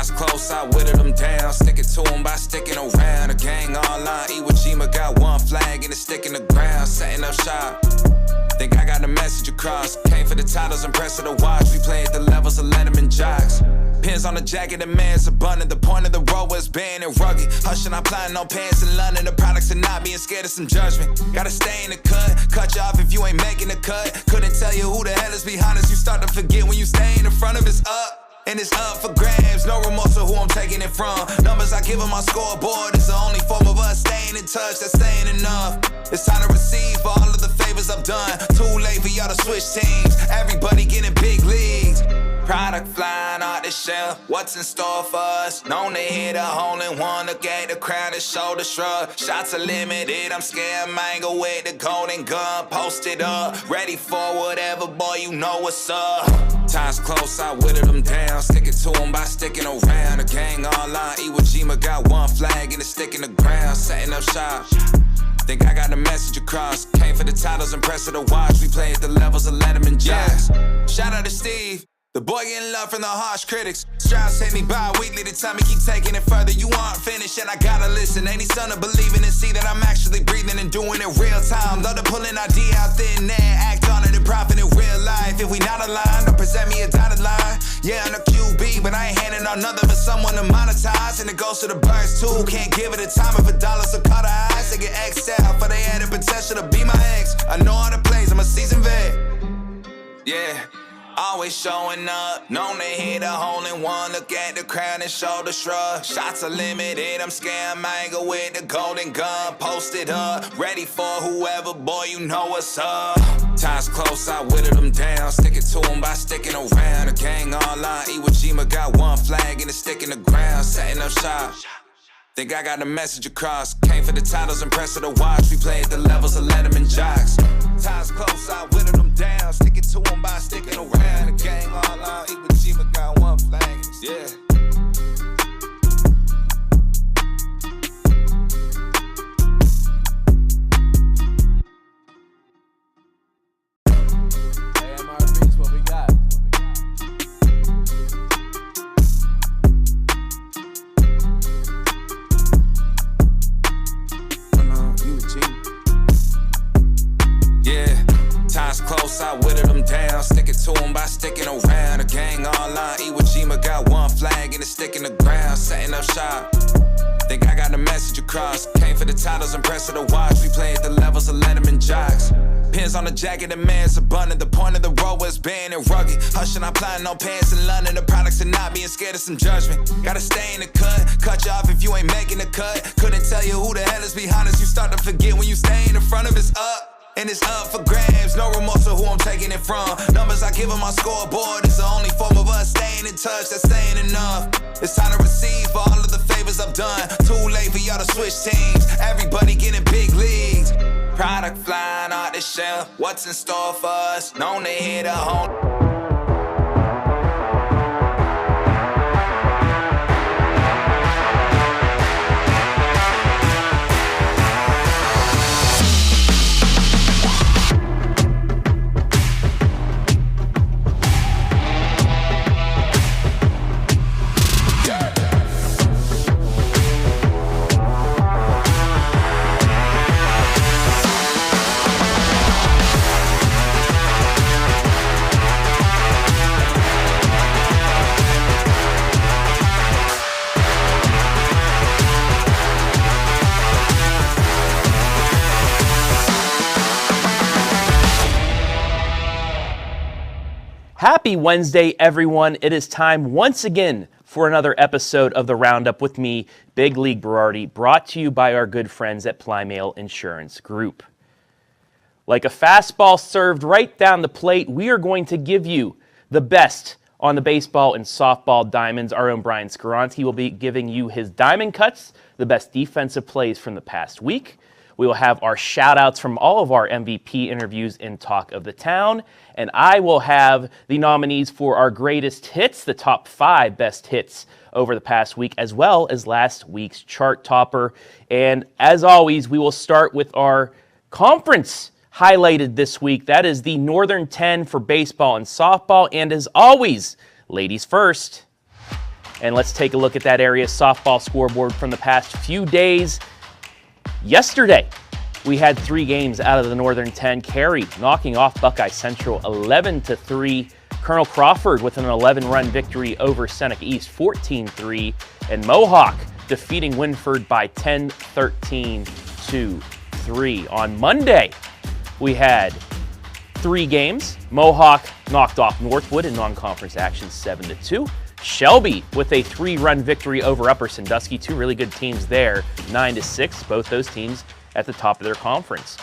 Ties close, I whittled them down. Sticking to them by sticking around. A gang online, Iwo Jima got one flag and it's sticking the ground. Setting up shop. Think I got the message across. Came for the titles, impressive to watch. We play at the levels of Letterman jocks. Pins on the jacket, the man's abundant. The point of the road was being and rugged. Hushing, I'm plotting on pants in London. The products are not being scared of some judgment. Gotta stay in the cut you off if you ain't making the cut. Couldn't tell you who the hell is behind us. You start to forget when you stay in front of it's up. And it's up for grabs, no remorse of who I'm taking it from. Numbers I give on my scoreboard is the only form of us staying in touch, that's staying enough. It's time to receive all of the favors I've done. Too late for y'all to switch teams, everybody getting big leagues. Product flying out the shelf, what's in store for us? Known to hit a hole in one, look at the crowd and shoulder shrug. Shots are limited, I'm scared mango with the golden gun. Posted up, ready for whatever, boy, you know what's up. Ties close, I whittled them down. Sticking to them by sticking around. A gang online, Iwo Jima got one flag and it's sticking the ground. Setting up shop. Think I got the message across. Came for the titles, impressive to watch. We play at the levels of Letterman jocks. Shout out to Steve. The boy getting love from the harsh critics. Strauss hit me bi-weekly to tell me keep taking it further. You aren't finished and I gotta listen. Any son of believing and see that I'm actually breathing and doing it real time. Love to pull an idea out there and there, act on it and profit in real life. If we not aligned, don't present me a dotted line. Yeah, I'm a QB, but I ain't handing out nothing for someone to monetize. And it goes to the birds too. Can't give it a time of $1, so cut her eyes. They get X'd out for they had the potential to be my ex. I know all the plays, I'm a seasoned vet. Yeah. Always showing up, known to hit a hole in one. Look at the crowd and shoulder shrug. Shots are limited, I'm scared mango with the golden gun. Posted up, ready for whoever, boy, you know what's up. Ties close, I whittled them down. Sticking to them by sticking around. A gang online, Iwo Jima got one flag and it's sticking the ground. Setting up shop. Think I got the message across. Came for the titles, impressive to watch. We play at the levels of Letterman jocks. Ties close, I whittled them down. Sticking to them by sticking around. The gang all out, Iwo Jima got one flag. Yeah. AMRB's what we got. Yeah, ties close, I whittled them down. Sticking to them by sticking around. A gang online, Iwo Jima got one flag and it's sticking the ground. Setting up shop. Think I got the message across. Came for the titles, impressive to watch. We play at the levels of Letterman jocks. Pins on the jacket, the man's abundant. The point of the road was being and rugged. Hushing, I'm plotting on pants in London. The products are not being scared of some judgment. Gotta stay in the cut you off if you ain't making the cut. Couldn't tell you who the hell is behind us. You start to forget when you stay in front of it's up. And it's up for grabs, no remorse of who I'm taking it from. Numbers I give on my scoreboard is the only form of us staying in touch, that's staying enough. It's time to receive all of the favors I've done. Too late for y'all to switch teams, everybody getting big leagues. Product flying out the shelf, what's in store for us? Known to hit a home. Happy Wednesday, everyone. It is time once again for another episode of The Roundup with me, Big League Berardi, brought to you by our good friends at Plymale Insurance Group. Like a fastball served right down the plate, we are going to give you the best on the baseball and softball diamonds. Our own Brian Skowronski will be giving you his diamond cuts, the best defensive plays from the past week. We will have our shout-outs from all of our MVP interviews in Talk of the Town. And I will have the nominees for our greatest hits, the top 5 best hits over the past week, as well as last week's chart topper. And as always, we will start with our conference highlighted this week. That is the Northern 10 for baseball and softball. And as always, ladies first. And let's take a look at that area softball scoreboard from the past few days. Yesterday, we had 3 games out of the Northern 10. Cary knocking off Buckeye Central 11-3. Colonel Crawford with an 11-run victory over Seneca East 14-3. And Mohawk defeating Winford by 10-13-3. On Monday, we had 3 games. Mohawk knocked off Northwood in non-conference action 7-2. Shelby with a 3-run victory over Upper Sandusky. 2 really good teams there, 9-6. Both those teams at the top of their conference.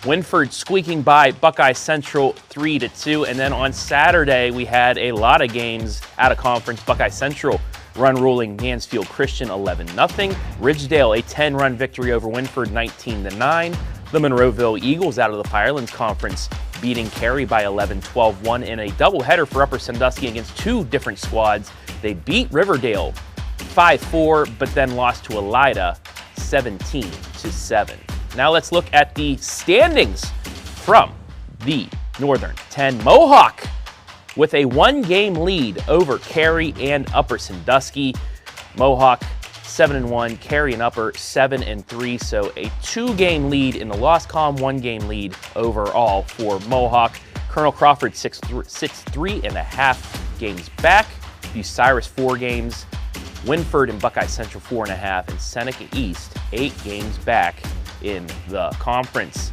Winford squeaking by Buckeye Central 3-2. And then on Saturday, we had a lot of games out of conference. Buckeye Central run ruling Mansfield Christian 11-0. Ridgedale a 10-run victory over Winford 19-9. The Monroeville Eagles out of the Firelands Conference beating Cary by 11-12-1 in a doubleheader for Upper Sandusky against 2 different squads. They beat Riverdale 5-4, but then lost to Elida 17-7. Now let's look at the standings from the Northern 10. Mohawk with a 1-game lead over Cary and Upper Sandusky. Mohawk 7-1, Cary and Upper 7-3, so a 2-game lead in the loss column, 1-game lead overall for Mohawk. Colonel Crawford 3.5 games back. Bucyrus 4 games. Winford and Buckeye Central 4.5, and Seneca East 8 games back in the conference.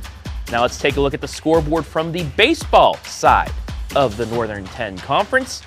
Now let's take a look at the scoreboard from the baseball side of the Northern 10 Conference,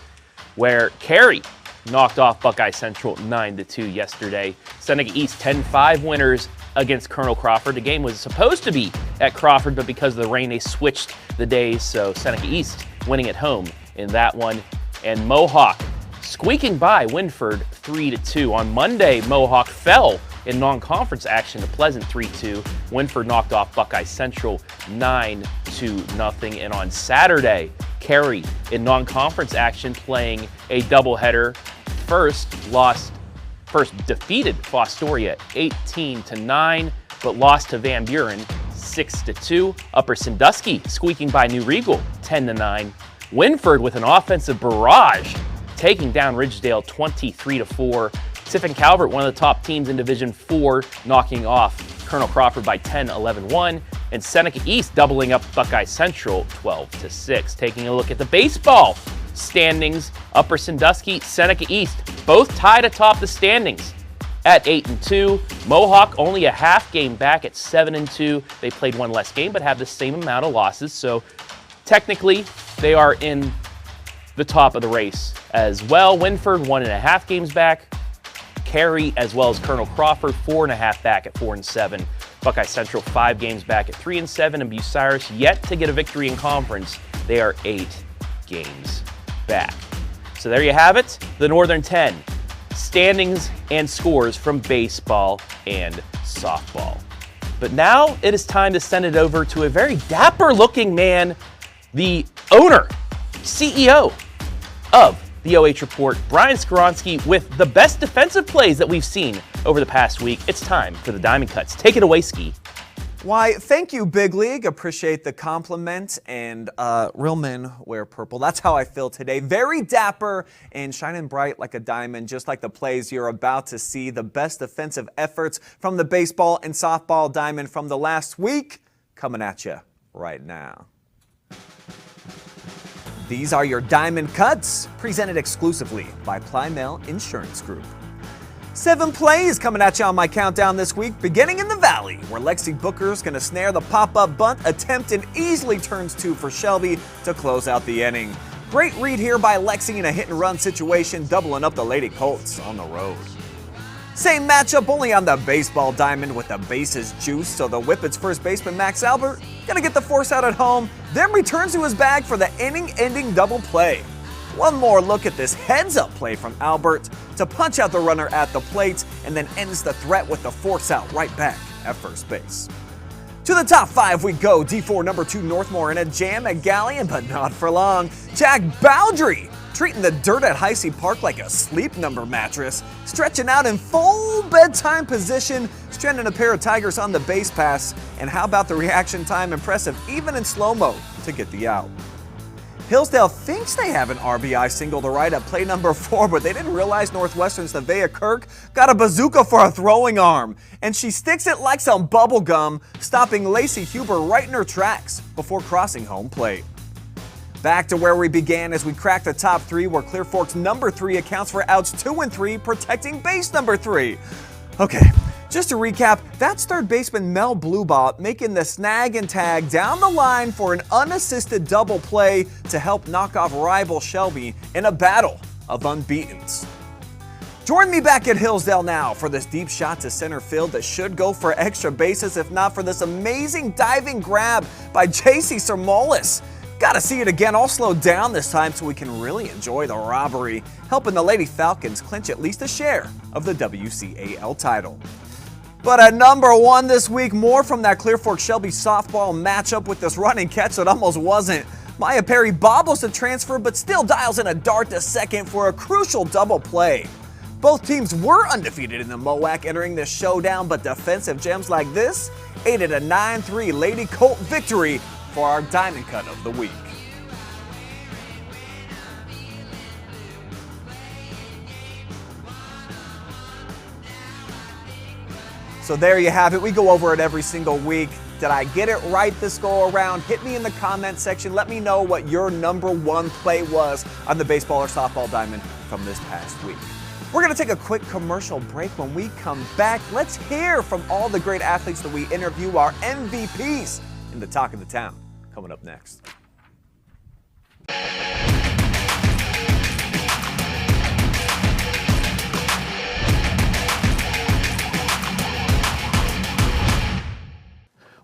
where Cary knocked off Buckeye Central 9-2 yesterday. Seneca East 10-5 winners against Colonel Crawford. The game was supposed to be at Crawford, but because of the rain, they switched the days, so Seneca East winning at home in that one. And Mohawk squeaking by Winford 3-2. On Monday, Mohawk fell in non-conference action to Pleasant 3-2. Winford knocked off Buckeye Central 9-0. And on Saturday, Cary in non-conference action playing a doubleheader. First defeated Fostoria 18-9, but lost to Van Buren 6-2. Upper Sandusky squeaking by New Regal 10-9. Winford with an offensive barrage taking down Ridgedale 23-4. Tiffin Calvert, one of the top teams in Division 4, knocking off Colonel Crawford by 10-11-1. And Seneca East doubling up Buckeye Central 12-6. Taking a look at the baseball standings, Upper Sandusky, Seneca East, both tied atop the standings at 8-2. Mohawk only a half game back at 7-2. They played 1 less game, but have the same amount of losses. So technically, they are in the top of the race as well. Winford 1.5 games back. Cary, as well as Colonel Crawford, 4.5 back at 4-7. Buckeye Central 5 games back at 3-7, and Bucyrus yet to get a victory in conference. They are 8 games back. So there you have it, the Northern 10 standings and scores from baseball and softball. But now it is time to send it over to a very dapper-looking man, the owner, CEO of the OH Report, Brian Skowronski, with the best defensive plays that we've seen over the past week. It's time for the Diamond Cuts. Take it away, Ski. Why, thank you, Big League. Appreciate the compliment. And real men wear purple. That's how I feel today. Very dapper and shining bright like a diamond, just like the plays you're about to see. The best defensive efforts from the baseball and softball diamond from the last week coming at you right now. These are your Diamond Cuts, presented exclusively by Plymale Insurance Group. 7 plays coming at you on my countdown this week, beginning in the Valley, where Lexi Booker's going to snare the pop-up bunt attempt and easily turns 2 for Shelby to close out the inning. Great read here by Lexi in a hit-and-run situation, doubling up the Lady Colts on the road. Same matchup, only on the baseball diamond with the bases juiced, so the Whippets first baseman Max Albert gonna get the force out at home, then returns to his bag for the inning-ending double play. One more look at this heads-up play from Albert to punch out the runner at the plate, and then ends the threat with the force out right back at first base. To the top 5 we go. D4 number 2 Northmore in a jam at Galleon, but not for long. Jack Bowdry treating the dirt at Heisey Park like a sleep number mattress, stretching out in full bedtime position, stranding a pair of Tigers on the base pass, and how about the reaction time? Impressive even in slow-mo to get the out. Hillsdale thinks they have an RBI single to right at play number 4, but they didn't realize Northwestern's Nevaeh Kirk got a bazooka for a throwing arm, and she sticks it like some bubble gum, stopping Lacey Huber right in her tracks before crossing home plate. Back to where we began as we crack the top 3, where Clear Fork's number 3 accounts for outs 2 and 3, protecting base number 3. Okay, just to recap, that's third baseman Mel Bluebot making the snag and tag down the line for an unassisted double play to help knock off rival Shelby in a battle of unbeatens. Join me back at Hillsdale now for this deep shot to center field that should go for extra bases if not for this amazing diving grab by J.C. Sermolis. Gotta see it again, all slowed down this time so we can really enjoy the robbery, helping the Lady Falcons clinch at least a share of the WCAL title. But at number 1 this week, more from that Clear Fork Shelby softball matchup with this running catch that almost wasn't. Maya Perry bobbles the transfer but still dials in a dart to second for a crucial double play. Both teams were undefeated in the MOAC entering this showdown, but defensive gems like this aided a 9-3 Lady Colt victory for our Diamond Cut of the week. So there you have it. We go over it every single week. Did I get it right this go around? Hit me in the comment section. Let me know what your number 1 play was on the baseball or softball diamond from this past week. We're going to take a quick commercial break. When we come back, let's hear from all the great athletes that we interview, our MVPs in the Talk of the Town. Coming up next.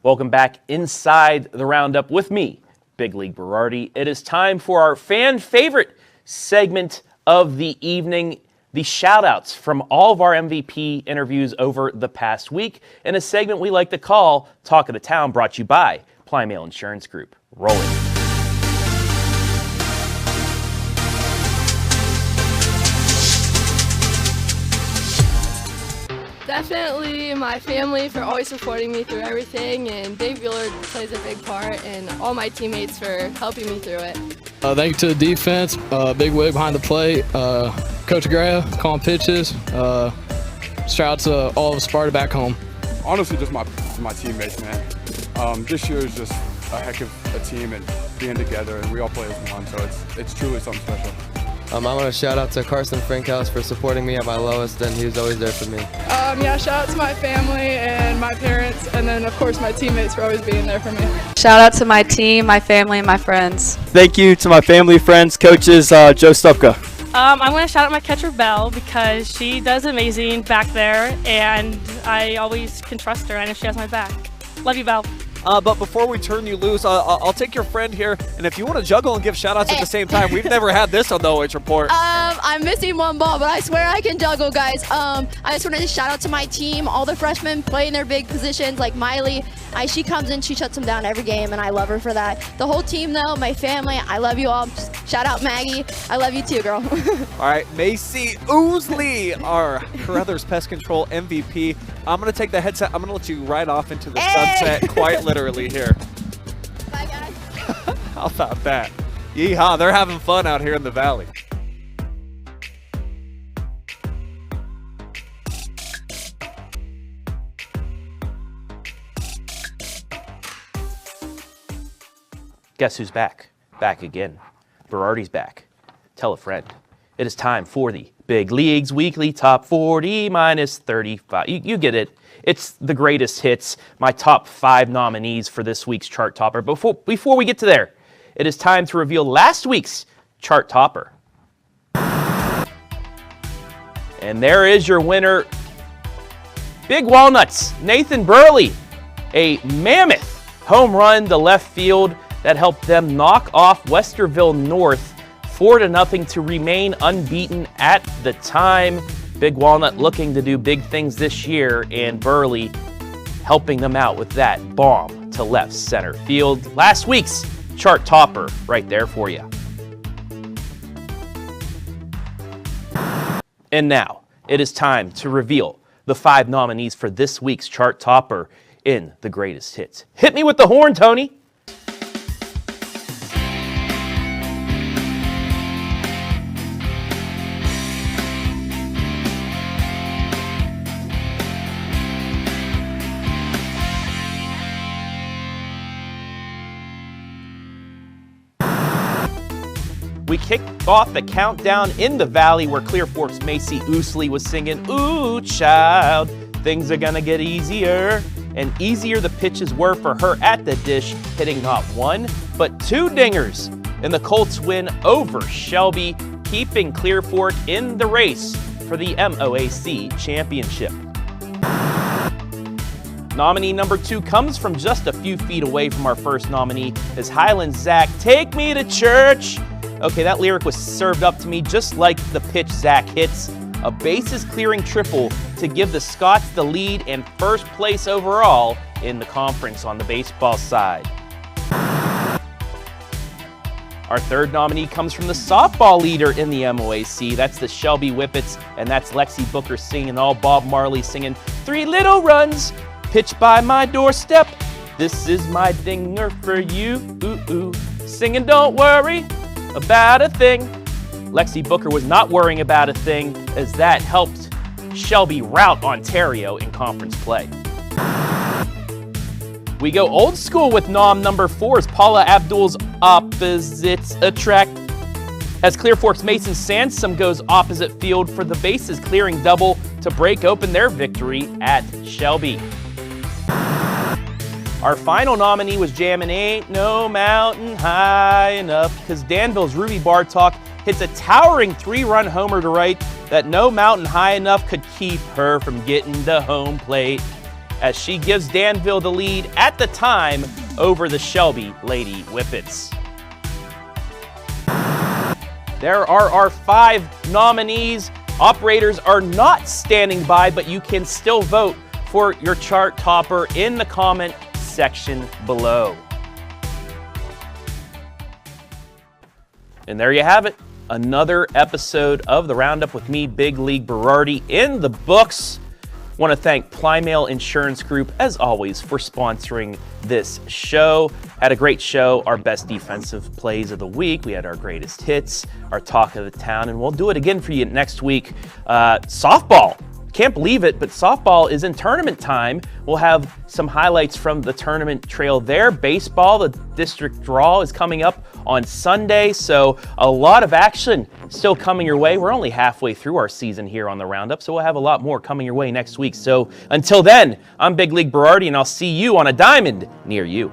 Welcome back inside the Roundup with me, Big League Berardi. It is time for our fan favorite segment of the evening, the shout-outs from all of our MVP interviews over the past week, in a segment we like to call Talk of the Town, brought to you by Plymale Insurance Group. Roll it. Definitely my family for always supporting me through everything, and Dave Bueller plays a big part, and all my teammates for helping me through it. Thank you to the defense, big wig behind the plate, Coach Gray calling pitches, shout out to all of Sparta back home. Honestly, just my teammates, man. This year is just a heck of a team and being together, and we all play as one, so it's truly something special. I want to shout out to Carson Frankhouse for supporting me at my lowest, and he was always there for me. Yeah, shout out to my family and my parents, and then of course my teammates for always being there for me. Shout out to my team, my family, and my friends. Thank you to my family, friends, coaches, Joe Stupka. I'm going to shout out my catcher, Belle, because she does amazing back there, and I always can trust her. I know she has my back. Love you, Belle. But before we turn you loose, I'll take your friend here, and if you want to juggle and give shout-outs at the same time, we've never had this on the OH Report. I'm missing one ball, but I swear I can juggle, guys. I just wanted to shout out to my team, all the freshmen playing their big positions, like Miley. She comes in, she shuts them down every game, and I love her for that. The whole team, though, my family, I love you all. Just shout out Maggie. I love you too, girl. All right, Macy Oosley, our Carruthers Pest Control MVP. I'm going to take the headset. I'm going to let you ride off into the sunset, quite literally here. Bye, guys. How about that? Yeehaw, they're having fun out here in the valley. Guess who's back? Back again. Berardi's back. Tell a friend. It is time for the Big Leagues Weekly Top 40 minus 35. You get it. It's the greatest hits, my top 5 nominees for this week's chart topper. Before we get to there, it is time to reveal last week's chart topper. And there is your winner, Big Walnuts, Nathan Burley. A mammoth home run to left field that helped them knock off Westerville North 4-0 to remain unbeaten at the time. Big Walnut looking to do big things this year, and Burley helping them out with that bomb to left center field. Last week's chart topper right there for you. And now it is time to reveal the 5 nominees for this week's chart topper in the greatest hits. Hit me with the horn, Tony. we kicked off the countdown in the Valley where Clear Fork's Macy Oosley was singing, "Ooh, child, things are gonna get easier." And easier the pitches were for her at the dish, hitting not one, but 2 dingers in the Colts win over Shelby, keeping Clear Fork in the race for the MOAC championship. Nominee number 2 comes from just a few feet away from our first nominee, is Highland Zach, "Take me to church." Okay, that lyric was served up to me just like the pitch Zach hits. A bases clearing triple to give the Scots the lead and first place overall in the conference on the baseball side. Our third nominee comes from the softball leader in the MOAC. That's the Shelby Whippets, and that's Lexi Booker singing all Bob Marley singing, "3 little runs, pitched by my doorstep. This is my dinger for you, ooh, ooh. Singing, don't worry about a thing." Lexi Booker was not worrying about a thing, as that helped Shelby rout Ontario in conference play. We go old school with nom number 4 as Paula Abdul's Opposites Attract, as Clear Fork's Mason Sansom goes opposite field for the bases clearing double to break open their victory at Shelby. Our final nominee was Jammin' Ain't No Mountain High Enough, because Danville's Ruby Bartok hits a towering 3-run homer to right that no mountain high enough could keep her from getting to home plate, as she gives Danville the lead at the time over the Shelby Lady Whippets. There are our 5 nominees. Operators are not standing by, but you can still vote for your chart topper in the comment section below. And there you have it. Another episode of the Roundup with me, Big League Berardi, in the books. Want to thank Plymale Insurance Group, as always, for sponsoring this show. Had a great show, our best defensive plays of the week. We had our greatest hits, our talk of the town, and we'll do it again for you next week. Softball. Can't believe it, but softball is in tournament time. We'll have some highlights from the tournament trail there. Baseball, the district draw is coming up on Sunday, so a lot of action still coming your way. We're only halfway through our season here on the Roundup, so we'll have a lot more coming your way next week. So until then, I'm Big League Berardi, and I'll see you on a diamond near you.